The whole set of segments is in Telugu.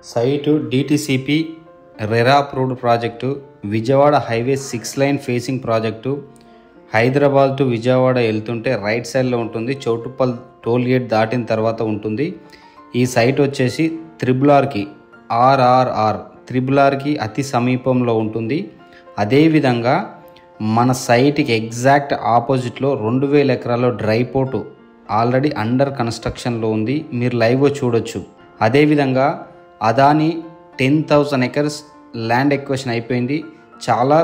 Site DTCP RERA approved project, Vijayawada highway 6 line facing project. Hyderabad to Vijayawada వెళ్తుంటే రైట్ సైడ్లో ఉంటుంది. చౌటుప్పల్ టోల్ గేట్ దాటిన తర్వాత ఉంటుంది. ఈ సైట్ వచ్చేసి త్రిబులార్కి త్రిబులార్కి అతి సమీపంలో ఉంటుంది. అదేవిధంగా మన సైట్కి ఎగ్జాక్ట్ ఆపోజిట్లో 2000 ఎకరాల్లో డ్రై పోర్టు ఆల్రెడీ అండర్ కన్స్ట్రక్షన్లో ఉంది. మీరు లైవ్గా చూడొచ్చు. అదేవిధంగా అదాని 10,000 ఎకర్స్ ల్యాండ్ ఎక్వేషన్ అయిపోయింది. చాలా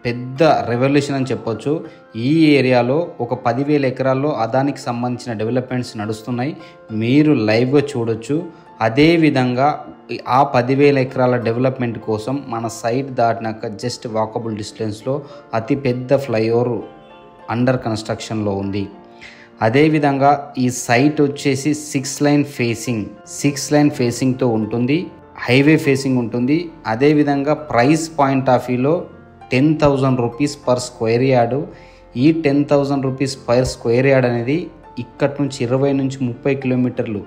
పెద్ద రెవల్యూషన్ అని చెప్పొచ్చు. ఈ ఏరియాలో ఒక 10,000 ఎకరాల్లో అదానికి సంబంధించిన డెవలప్మెంట్స్ నడుస్తున్నాయి. మీరు లైవ్గా చూడొచ్చు. అదేవిధంగా ఆ 10,000 ఎకరాల డెవలప్మెంట్ కోసం మన సైట్ దాటినాక జస్ట్ వాకబుల్ డిస్టెన్స్లో అతి పెద్ద ఫ్లైఓవర్ అండర్ కన్స్ట్రక్షన్లో ఉంది. అదేవిధంగా ఈ సైట్ వచ్చేసి 6 లైన్ ఫేసింగ్తో ఉంటుంది. హైవే ఫేసింగ్ ఉంటుంది. అదేవిధంగా ప్రైస్ పాయింట్ ఆఫ్ వ్యూలో 10,000 రూపీస్ పర్ స్క్వేర్ యార్డు. ఈ 10,000 రూపీస్ పర్ స్క్వేర్ యార్డ్ అనేది ఇక్కడి నుంచి 20 నుంచి 30 కిలోమీటర్లు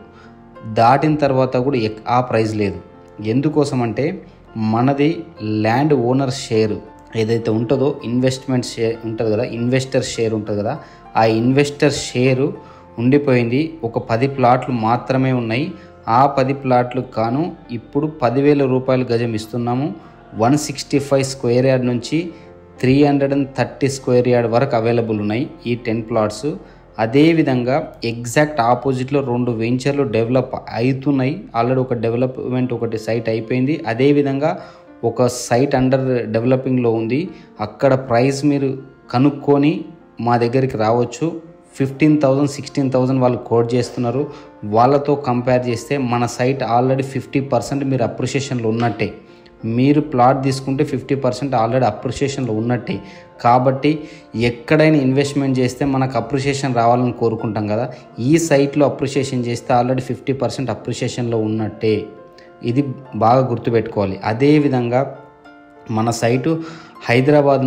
దాటిన తర్వాత కూడా ఆ ప్రైస్ లేదు. ఎందుకోసం అంటే మనది ల్యాండ్ ఓనర్ షేర్ ఏదైతే ఉంటుందో, ఇన్వెస్ట్మెంట్ షేర్ ఉంటుంది కదా, ఇన్వెస్టర్ షేర్ ఉంటుంది కదా, ఆ ఇన్వెస్టర్ షేరు ఉండిపోయింది. ఒక 10 ప్లాట్లు మాత్రమే ఉన్నాయి. ఆ 10 ప్లాట్లకు కాను ఇప్పుడు 10,000 రూపాయలు గజం ఇస్తున్నాము. 165 స్క్వేర్ యార్డ్ నుంచి 330 స్క్వేర్ యార్డ్ వరకు అవైలబుల్ ఉన్నాయి ఈ 10 ప్లాట్స్. అదేవిధంగా ఎగ్జాక్ట్ ఆపోజిట్లో 2 వెంచర్లు డెవలప్ అవుతున్నాయి. ఆల్రెడీ ఒక డెవలప్మెంట్ ఒకటి సైట్ అయిపోయింది. అదేవిధంగా ఒక సైట్ అండర్ డెవలపింగ్లో ఉంది. అక్కడ ప్రైస్ మీరు కనుక్కొని మా దగ్గరికి రావచ్చు. 15,000 16,000 వాళ్ళు కోట్ చేస్తున్నారు. వాళ్ళతో కంపేర్ చేస్తే మన సైట్ ఆల్రెడీ 50% మీరు అప్రిషియేషన్లో ఉన్నట్టే. మీరు ప్లాట్ తీసుకుంటే 50% ఆల్రెడీ అప్రిషియేషన్లో ఉన్నట్టే. కాబట్టి ఎక్కడైనా ఇన్వెస్ట్మెంట్ చేస్తే మనకు అప్రిషియేషన్ రావాలని కోరుకుంటాం కదా, ఈ సైట్లో అప్రిషియేషన్ చేస్తే ఆల్రెడీ 50% అప్రిషియేషన్లో ఉన్నట్టే. ఇది బాగా గుర్తుపెట్టుకోవాలి. అదేవిధంగా మన సైటు హైదరాబాద్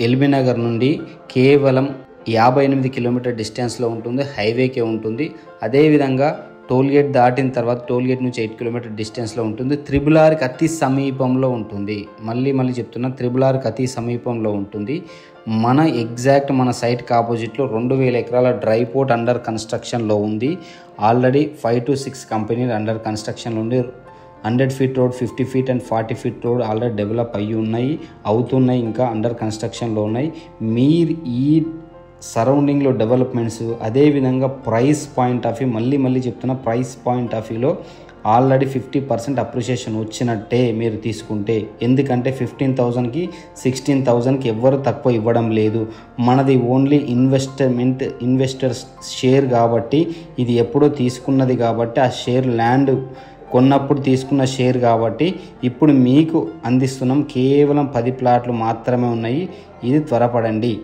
ఎల్బీ నగర్ నుండి కేవలం 58 కిలోమీటర్ డిస్టెన్స్లో ఉంటుంది. హైవేకే ఉంటుంది. అదేవిధంగా టోల్ గేట్ దాటిన తర్వాత టోల్ గేట్ నుంచి 8 కిలోమీటర్ డిస్టెన్స్లో ఉంటుంది. త్రిబులార్కి అతి సమీపంలో ఉంటుంది. మళ్ళీ చెప్తున్నా, త్రిబులార్కి అతి సమీపంలో ఉంటుంది. మన సైట్కి ఆపోజిట్లో 2,000 ఎకరాల డ్రై పోర్ట్ అండర్ కన్స్ట్రక్షన్లో ఉంది. ఆల్రెడీ 5 to 6 కంపెనీలు అండర్ కన్స్ట్రక్షన్లో ఉంది. 100 feet road, 50 feet and 40 feet road already develop అవుతున్నాయి, ఇంకా అండర్ కన్స్ట్రక్షన్లో ఉన్నాయి. మీరు ఈ సరౌండింగ్లో డెవలప్మెంట్స్, అదేవిధంగా ప్రైస్ పాయింట్ ఆఫ్ వ్యూ, మళ్ళీ చెప్తున్నా, ప్రైస్ పాయింట్ ఆఫ్ వ్యూలో ఆల్రెడీ 50% అప్రిషియేషన్ వచ్చినట్టే మీరు తీసుకుంటే. ఎందుకంటే 15,000కి 16,000కి ఎవ్వరు తక్కువ ఇవ్వడం లేదు. మనది ఓన్లీ ఇన్వెస్టర్స్ షేర్ కాబట్టి, ఇది ఎప్పుడో తీసుకున్నది కాబట్టి, ఆ షేర్ ల్యాండ్ కొన్నప్పుడు తీసుకున్న షేర్ కాబట్టి ఇప్పుడు మీకు అందిస్తున్నాం. కేవలం 10 ప్లాట్లు మాత్రమే ఉన్నాయి. ఇది త్వరపడండి.